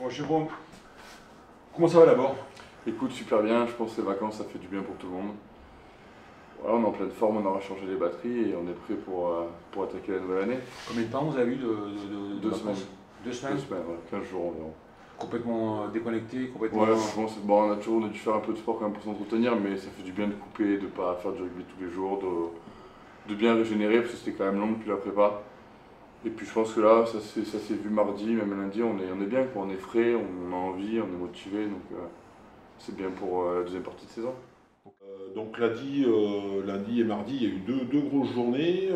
Bon, Jérôme, comment ça va d'abord? Écoute, super bien, je pense que ces vacances ça fait du bien pour tout le monde. Voilà, on est en pleine forme, on aura changé les batteries et on est prêt pour attaquer la nouvelle année. Combien de temps vous avez eu de Deux semaines. vacances? 2 semaines? 2 semaines, voilà, 15 jours environ. Complètement déconnecté, complètement. Ouais, franchement, c'est bon, on a dû faire un peu de sport quand même pour s'entretenir, mais ça fait du bien de couper, de pas faire du rugby tous les jours, de bien régénérer, parce que c'était quand même long depuis la prépa. Et puis je pense que là, ça s'est vu mardi, même lundi, on est bien, quoi. On est frais, on a envie, on est motivé, donc c'est bien pour la deuxième partie de saison. Donc lundi et mardi, il y a eu deux grosses journées.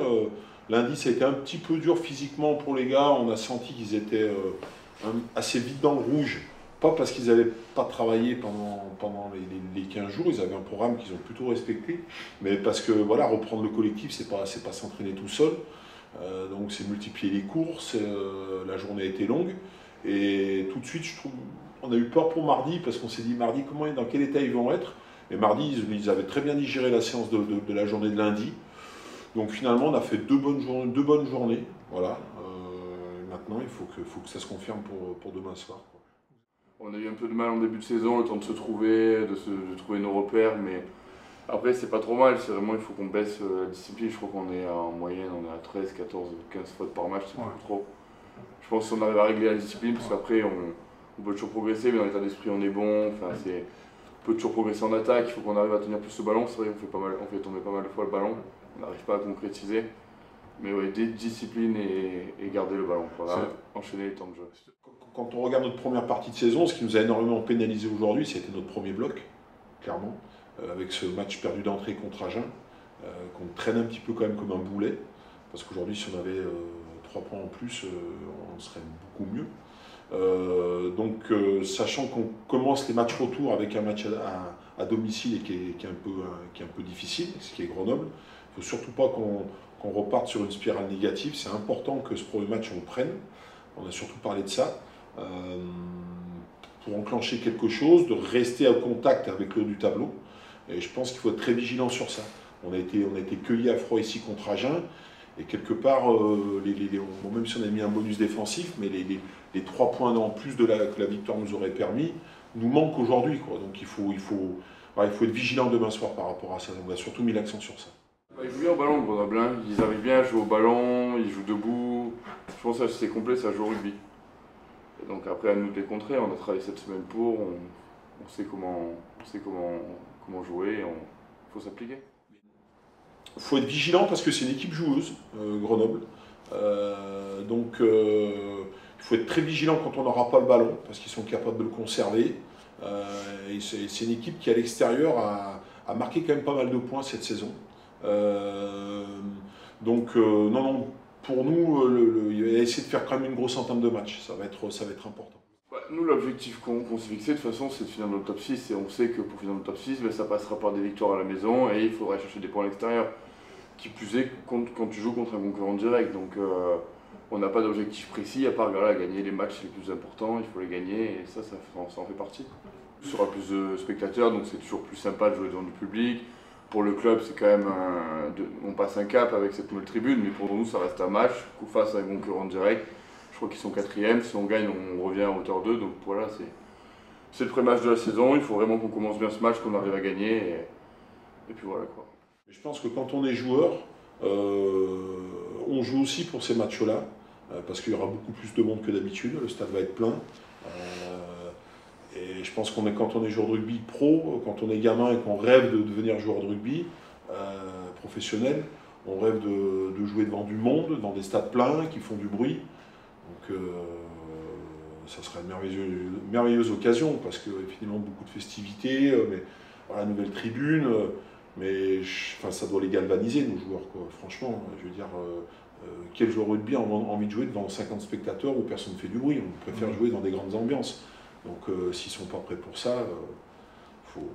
Lundi, ça a été un petit peu dur physiquement pour les gars. On a senti qu'ils étaient assez vite dans le rouge. Pas parce qu'ils n'avaient pas travaillé pendant les 15 jours, ils avaient un programme qu'ils ont plutôt respecté, mais parce que voilà, reprendre le collectif, c'est pas s'entraîner tout seul. Donc c'est multiplier les courses, la journée a été longue. Et tout de suite, je trouve, on a eu peur pour mardi, parce qu'on s'est dit mardi, dans quel état ils vont être. Et mardi, ils avaient très bien digéré la séance de la journée de lundi. Donc finalement, on a fait deux bonnes journées. Voilà. Maintenant, il faut que ça se confirme pour demain soir, quoi. On a eu un peu de mal en début de saison, le temps de se trouver, de trouver nos repères, mais après c'est pas trop mal, c'est vraiment il faut qu'on baisse la discipline. Je crois qu'on est en moyenne, on est à 13, 14, 15 fautes par match, c'est beaucoup trop. Je pense que si on arrive à régler la discipline, parce qu'après on peut toujours progresser, mais dans l'état d'esprit on est bon, enfin, on peut toujours progresser en attaque, il faut qu'on arrive à tenir plus le ballon. C'est vrai on fait tomber pas mal de fois le ballon, on n'arrive pas à concrétiser. Mais ouais, discipline et garder le ballon, voilà, enchaîner les temps de jeu. Quand on regarde notre première partie de saison, ce qui nous a énormément pénalisé aujourd'hui, c'était notre premier bloc, clairement, avec ce match perdu d'entrée contre Agen, qu'on traîne un petit peu quand même comme un boulet, parce qu'aujourd'hui, si on avait 3 points en plus, on serait beaucoup mieux. Sachant qu'on commence les matchs retour avec un match à domicile et qui est un peu difficile, ce qui est Grenoble, il ne faut surtout pas qu'on reparte sur une spirale négative. C'est important que ce premier match on le prenne. On a surtout parlé de ça. Pour enclencher quelque chose, de rester en contact avec le haut du tableau. Et je pense qu'il faut être très vigilant sur ça. On a été cueillis à froid ici contre Agen. Et quelque part, même si on a mis un bonus défensif, mais les 3 points en plus que la victoire nous aurait permis, nous manquent aujourd'hui, quoi. Donc il faut être vigilant demain soir par rapport à ça. On a surtout mis l'accent sur ça. Ils jouent bien au ballon, Grenoble, hein. Ils arrivent bien à jouer au ballon, ils jouent début. Je pense que c'est complet, ça joue au rugby. Et donc après, à nous de les contrer, on a travaillé cette semaine on sait comment jouer, il faut s'appliquer. Il faut être vigilant parce que c'est une équipe joueuse, Grenoble. Il faut être très vigilant quand on n'aura pas le ballon parce qu'ils sont capables de le conserver. C'est une équipe qui, à l'extérieur, a marqué quand même pas mal de points cette saison. Non, pour nous, il va essayer de faire quand même une grosse entame de match. Ça va être important. Ouais, nous, l'objectif qu'on s'est fixé, de toute façon, c'est de finir dans le top 6. Et on sait que pour finir dans le top 6, ça passera par des victoires à la maison et il faudra chercher des points à l'extérieur. Qui plus est quand tu joues contre un concurrent direct. Donc on n'a pas d'objectif précis, à part gagner les matchs les plus importants, il faut les gagner et ça en fait partie. Il y aura plus de spectateurs, donc c'est toujours plus sympa de jouer devant du public. Pour le club, c'est quand même on passe un cap avec cette nouvelle tribune, mais pour nous, ça reste un match face à un concurrent direct. Je crois qu'ils sont 4e, si on gagne, on revient à hauteur d'eux. Donc voilà, c'est le premier match de la saison. Il faut vraiment qu'on commence bien ce match, qu'on arrive à gagner. Et puis voilà, quoi. Je pense que quand on est joueur, on joue aussi pour ces matchs-là, parce qu'il y aura beaucoup plus de monde que d'habitude. Le stade va être plein. Et je pense quand on est joueur de rugby pro, quand on est gamin et qu'on rêve de devenir joueur de rugby professionnel, on rêve de jouer devant du monde, dans des stades pleins qui font du bruit. Donc ça serait une merveilleuse occasion, parce que finalement beaucoup de festivités, mais voilà, nouvelle tribune, ça doit les galvaniser, nos joueurs, quoi. Franchement, je veux dire, quel joueur de rugby a envie de jouer devant 50 spectateurs où personne ne fait du bruit? On préfère jouer dans des grandes ambiances. Donc s'ils ne sont pas prêts pour ça, faut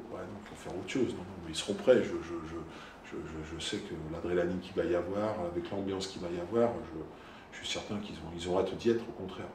faire autre chose. Non, mais ils seront prêts. Je sais que l'adrénaline qu'il va y avoir, avec l'ambiance qu'il va y avoir, je suis certain qu'ils ont hâte d'y être, au contraire.